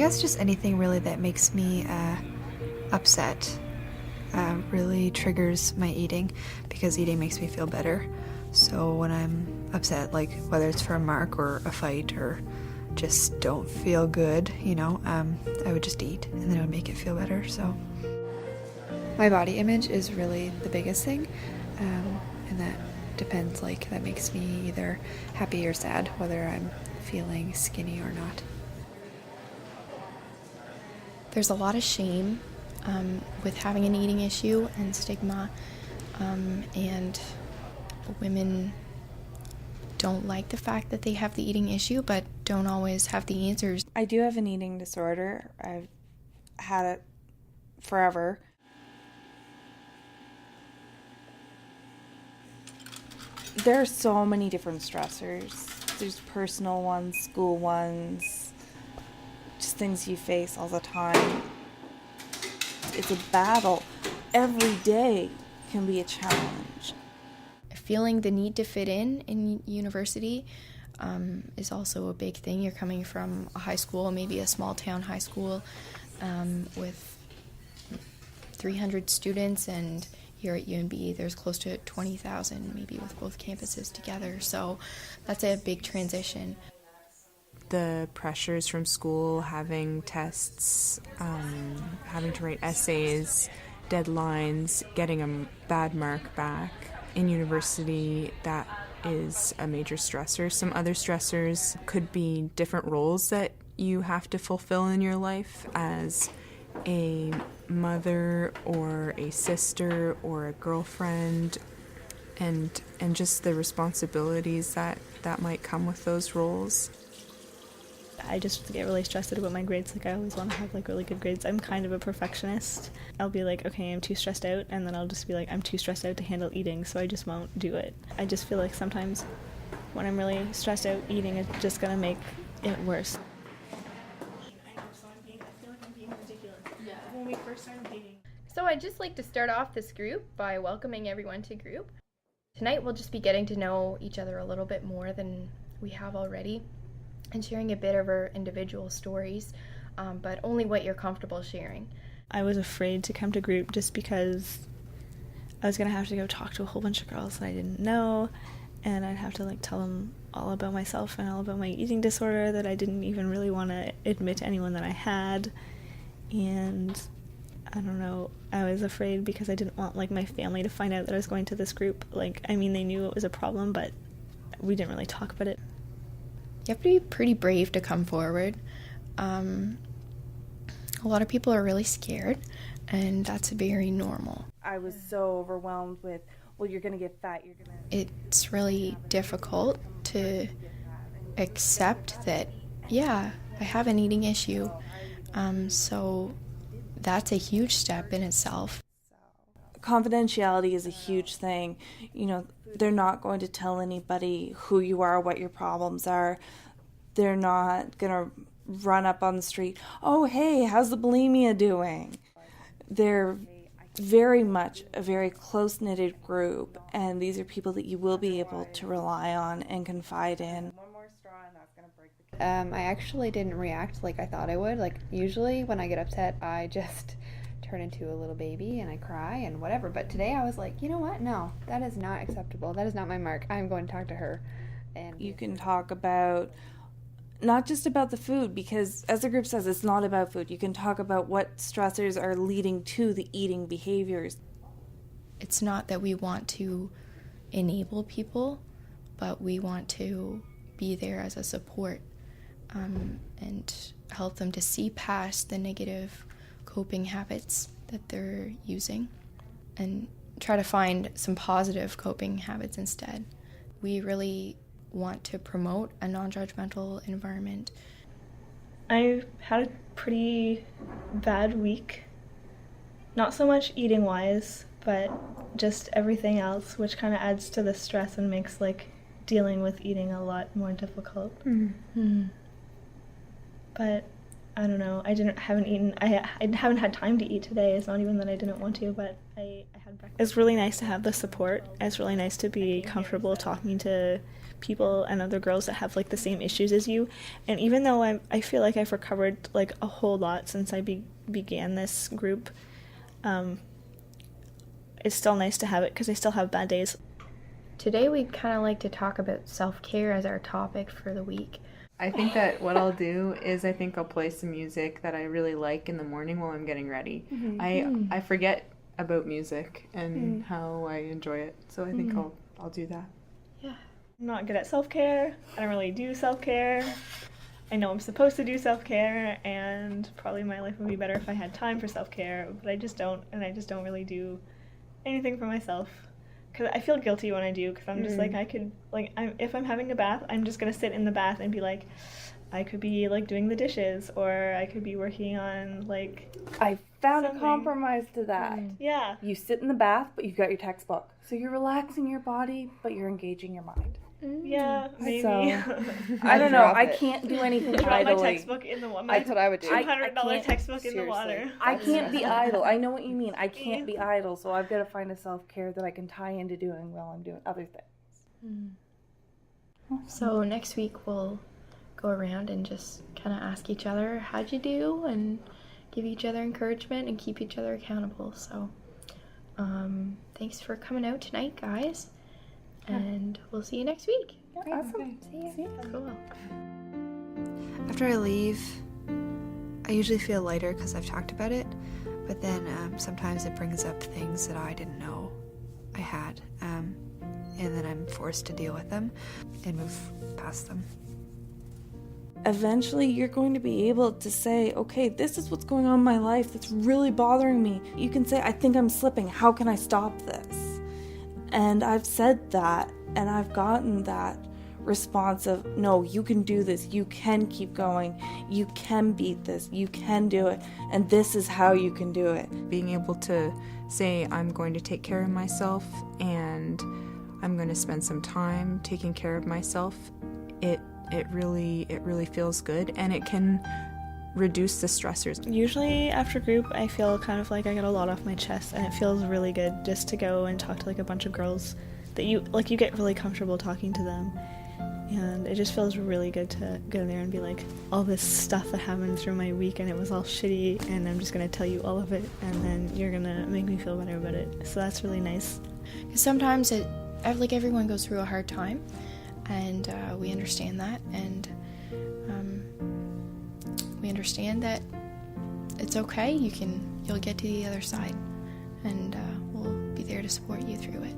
guess just anything really that makes me upset really triggers my eating, because eating makes me feel better. So when I'm upset, like whether it's for a mark or a fight or just don't feel good, I would just eat and then it would make it feel better. So my body image is really the biggest thing, and that depends, that makes me either happy or sad, whether I'm feeling skinny or not. There's a lot of shame with having an eating issue and stigma, and women don't like the fact that they have the eating issue but don't always have the answers. I do have an eating disorder. I've had it forever. There are so many different stressors. There's personal ones, school ones, just things you face all the time. It's a battle. Every day can be a challenge. Feeling the need to fit in university is also a big thing. You're coming from a high school, maybe a small town high school with 300 students, and here at UNB there's close to 20,000 maybe with both campuses together. So that's a big transition. The pressures from school, having tests, having to write essays, deadlines, getting a bad mark back. In university, that is a major stressor. Some other stressors could be different roles that you have to fulfill in your life as a mother or a sister or a girlfriend, and just the responsibilities that might come with those roles. I just get really stressed out about my grades. I always want to have really good grades. I'm kind of a perfectionist. I'll be like, okay, I'm too stressed out, and then I'll just be like, I'm too stressed out to handle eating, so I just won't do it. I just feel like sometimes when I'm really stressed out, eating is just gonna make it worse. When we first started dating. So I'd just like to start off this group by welcoming everyone to group. Tonight we'll just be getting to know each other a little bit more than we have already, and sharing a bit of our individual stories, but only what you're comfortable sharing. I was afraid to come to group just because I was going to have to go talk to a whole bunch of girls that I didn't know, and I'd have to tell them all about myself and all about my eating disorder that I didn't even really want to admit to anyone that I had. And I don't know, I was afraid because I didn't want my family to find out that I was going to this group. They knew it was a problem, but we didn't really talk about it. You have to be pretty brave to come forward. A lot of people are really scared, and that's very normal. I was so overwhelmed with, you're going to get fat, you're going to... It's really difficult to accept that, yeah, I have an eating issue. So that's a huge step in itself. Confidentiality is a huge thing. They're not going to tell anybody who you are, what your problems are. They're not going to run up on the street, oh, hey, how's the bulimia doing? They're very much a very close-knitted group, and these are people that you will be able to rely on and confide in. I actually didn't react like I thought I would. Usually when I get upset, I just turn into a little baby and I cry and whatever. But today I was like, you know what? No, that is not acceptable. That is not my mark. I'm going to talk to her. And you can talk about, not just about the food, because as the group says, it's not about food. You can talk about what stressors are leading to the eating behaviors. It's not that we want to enable people, but we want to be there as a support and help them to see past the negative coping habits that they're using and try to find some positive coping habits instead. We really want to promote a non-judgmental environment. I had a pretty bad week. Not so much eating-wise, but just everything else, which kind of adds to the stress and makes dealing with eating a lot more difficult. Mm-hmm. But I don't know. I haven't eaten. I haven't had time to eat today. It's not even that I didn't want to, but I had breakfast. It's really nice to have the support. It's really nice to be comfortable talking to people and other girls that have like the same issues as you. And even though I feel like I've recovered like a whole lot since I began this group, it's still nice to have it because I still have bad days. Today we'd kind of like to talk about self-care as our topic for the week. I think that what I'll do is I think I'll play some music that I really like in the morning while I'm getting ready. I forget about music and how I enjoy it, so I think I'll do that. Yeah. I'm not good at self-care. I don't really do self-care. I know I'm supposed to do self-care, and probably my life would be better if I had time for self-care, but I just don't, and I just don't really do anything for myself. Because I feel guilty when I do, because I'm just like, I could, like, if I'm having a bath, I'm just going to sit in the bath and be like, I could be, like, doing the dishes, or I could be working on, like, I found something. a compromise to that. Yeah. You sit in the bath, but you've got your textbook. So you're relaxing your body, but you're engaging your mind. Yeah, maybe. So, I don't know. I can't do anything Drop my idly. textbook in the water. That's what I would do. $200 textbook in the water. I can't be idle. I know what you mean. I can't be idle, so I've got to find a self-care that I can tie into doing while I'm doing other things. So next week we'll go around and just kind of ask each other, how'd you do? And give each other encouragement and keep each other accountable. So thanks for coming out tonight, guys. And we'll see you next week. Awesome. See ya. Cool. After I leave, I usually feel lighter because I've talked about it, but then sometimes it brings up things that I didn't know I had, and then I'm forced to deal with them and move past them. Eventually, you're going to be able to say, okay, this is what's going on in my life that's really bothering me. You can say, I think I'm slipping. How can I stop this? And I've said that, and I've gotten that response of, no, you can do this. You can keep going. You can beat this. You can do it. And this is how you can do it. Being able to say, I'm going to take care of myself and I'm going to spend some time taking care of myself, it really feels good, and it can reduce the stressors. Usually after group, I feel kind of like I get a lot off my chest, and it feels really good just to go and talk to like a bunch of girls that you get really comfortable talking to them, and it just feels really good to go there and be like, all this stuff that happened through my week and it was all shitty, and I'm just gonna tell you all of it, and then you're gonna make me feel better about it. So that's really nice. Because sometimes everyone goes through a hard time, and we understand that, and we understand that it's okay. You'll get to the other side, and we'll be there to support you through it.